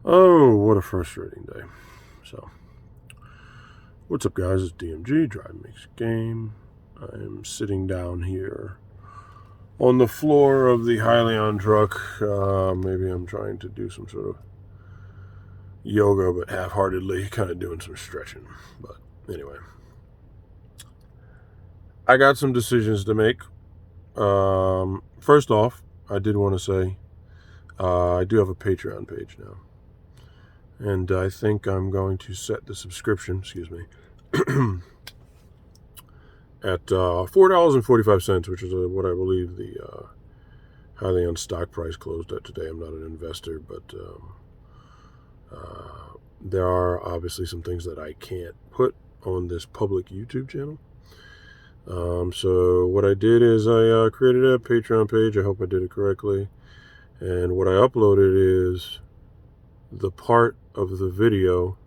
Oh, what a frustrating day. So, what's up, guys? It's DMG, Drive Makes Game. I'm sitting down here on the floor of the Hyliion truck. Maybe I'm trying to do some sort of yoga, but half-heartedly, kind of doing some stretching. But anyway, I got some decisions to make. First off, I did want to say I do have a Patreon page now. And I think I'm going to set the subscription, at $4.45, which is what I believe the Hyliion stock price closed at today. I'm not an investor, but there are obviously some things that I can't put on this public YouTube channel. So what I did is I created a Patreon page. I hope I did it correctly. And what I uploaded is the part of the video,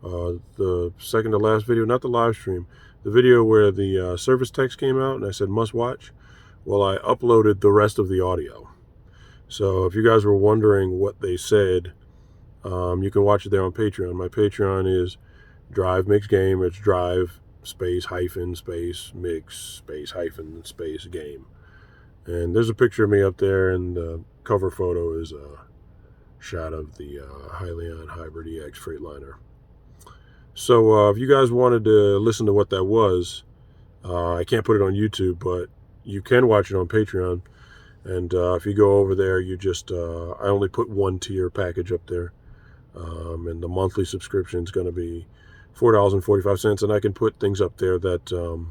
the second to last video, not the live stream, the video where the service text came out and I said must watch. Well, I uploaded the rest of the audio. So if you guys were wondering what they said, you can watch it there on Patreon. My Patreon is Drive Mix Game. It's Drive space hyphen space mix space hyphen space game. And there's a picture of me up there, and the cover photo is a shot of the Hyliion Hybrid EX Freightliner. So if you guys wanted to listen to what that was, I can't put it on YouTube, but you can watch it on Patreon. And if you go over there, you just, I only put one tier package up there. And the monthly subscription is going to be $4.45. And I can put things up there that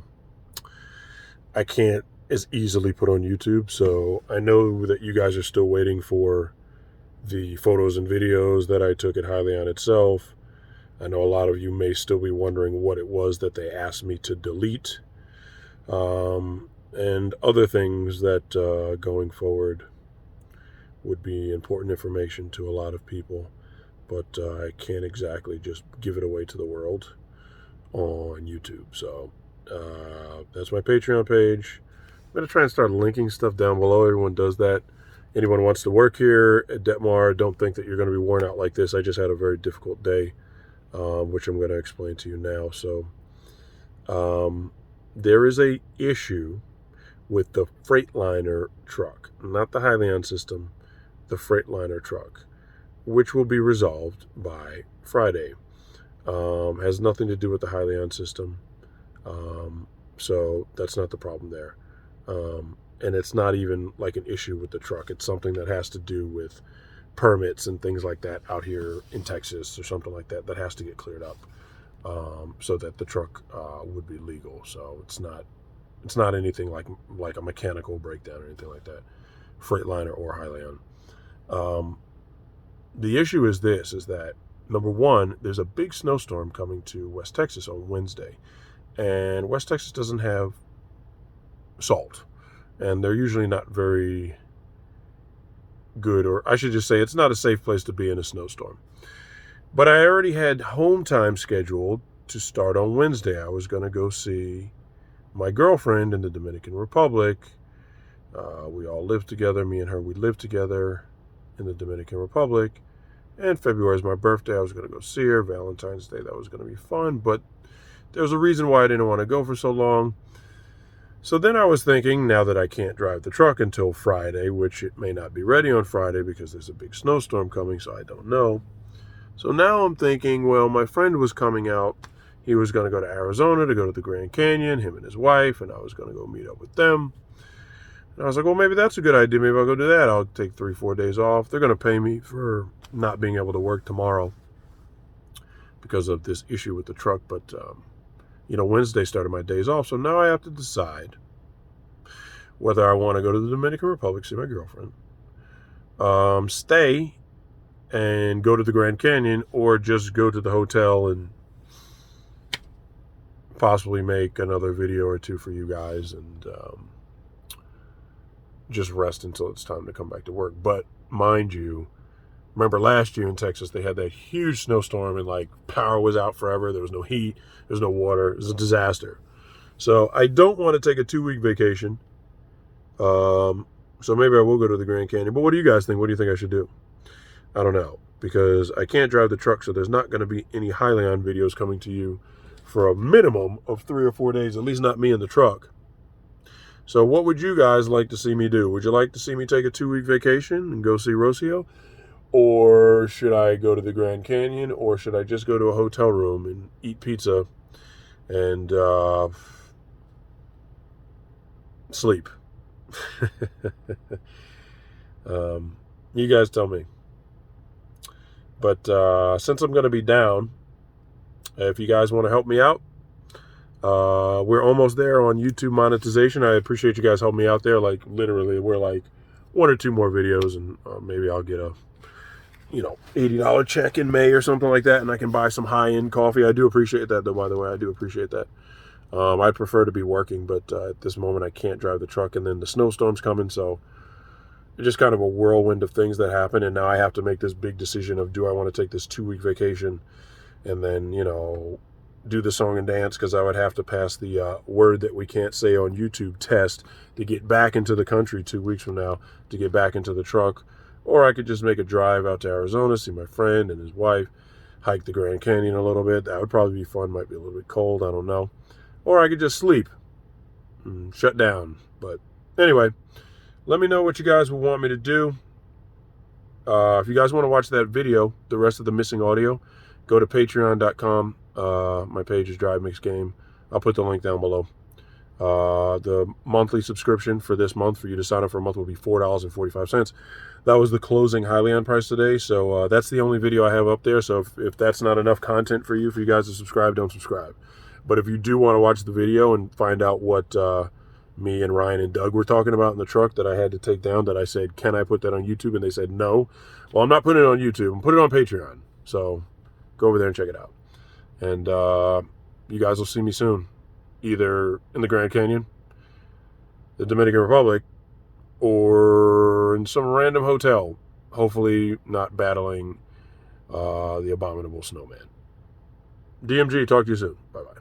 I can't as easily put on YouTube. So I know that you guys are still waiting for the photos and videos that I took at Hyliion itself. I know a lot of you may still be wondering what it was that they asked me to delete, and other things that going forward would be important information to a lot of people, but I can't exactly just give it away to the world on YouTube. So that's my Patreon page. I'm going to try and start linking stuff down below. Everyone does that. Anyone wants to work here at Detmar, don't think that you're going to be worn out like this. I just had a very difficult day, which I'm going to explain to you now. So there is a issue with the Freightliner truck, not the Hyliion system, the Freightliner truck, which will be resolved by Friday. Has nothing to do with the Hyliion system, so that's not the problem there. And it's not even like an issue with the truck. It's something that has to do with permits and things like that out here in Texas or something like that has to get cleared up, so that the truck would be legal. So it's not anything like a mechanical breakdown or anything like that, Freightliner or Hyliion. The issue is that number one, there's a big snowstorm coming to West Texas on Wednesday, and West Texas doesn't have salt, and they're usually not very good, or I should just say it's not a safe place to be in a snowstorm. But I already had home time scheduled to start on Wednesday. I was going to go see my girlfriend in the Dominican Republic. We all live together, me and her, we live together in the Dominican Republic. And February is my birthday. I was going to go see her. Valentine's Day, that was going to be fun. But there was a reason why I didn't want to go for so long. So then I was thinking, now that I can't drive the truck until Friday, which it may not be ready on Friday because there's a big snowstorm coming, so I don't know. So now I'm thinking, well, my friend was coming out. He was going to go to Arizona to go to the Grand Canyon, him and his wife, and I was going to go meet up with them. And I was like, well, maybe that's a good idea. Maybe I'll go do that. I'll take 3-4 days off. They're going to pay me for not being able to work tomorrow because of this issue with the truck. But, Wednesday started my days off. So now I have to decide whether I want to go to the Dominican Republic, see my girlfriend, stay and go to the Grand Canyon, or just go to the hotel and possibly make another video or two for you guys and just rest until it's time to come back to work. But mind you, remember last year in Texas, they had that huge snowstorm and power was out forever. There was no heat. There was no water. It was a disaster. So I don't want to take a 2-week vacation. So maybe I will go to the Grand Canyon. But what do you guys think? What do you think I should do? I don't know. because I can't drive the truck, so there's not going to be any Hyliion videos coming to you for a minimum of 3 or 4 days, at least not me in the truck. So what would you guys like to see me do? Would you like to see me take a 2-week vacation and go see Rocio? Or should I go to the Grand Canyon? Or should I just go to a hotel room and eat pizza and sleep? You guys tell me. But since I'm going to be down, if you guys want to help me out, we're almost there on YouTube monetization. I appreciate you guys helping me out there. Like, literally, we're like 1 or 2 more videos, and maybe I'll get a, $80 check in May or something like that, and I can buy some high-end coffee. I do appreciate that, though, by the way. I do appreciate that. I'd prefer to be working, but at this moment, I can't drive the truck, and then the snowstorm's coming, so it's just kind of a whirlwind of things that happen, and now I have to make this big decision of, do I want to take this 2-week vacation and then, do the song and dance, because I would have to pass the word that we can't say on YouTube test to get back into the country 2 weeks from now, to get back into the truck. Or I could just make a drive out to Arizona, see my friend and his wife, hike the Grand Canyon a little bit. That would probably be fun. Might be a little bit cold, I don't know. Or I could just sleep and shut down. But anyway, let me know what you guys will want me to do. If you guys want to watch that video, the rest of the missing audio, go to patreon.com. My page is Drive Mix Game. I'll put the link down below. The monthly subscription for this month, for you to sign up for a month, will be $4.45. That was the closing Hyliion price today, so that's the only video I have up there. So if that's not enough content for you guys to subscribe, don't subscribe. But if you do want to watch the video and find out what me and Ryan and Doug were talking about in the truck that I had to take down, that I said, can I put that on YouTube? And they said no. Well, I'm not putting it on YouTube. I'm putting it on Patreon. So go over there and check it out. And you guys will see me soon, either in the Grand Canyon, the Dominican Republic, or in some random hotel, hopefully not battling the abominable snowman. DMG, talk to you soon. Bye-bye.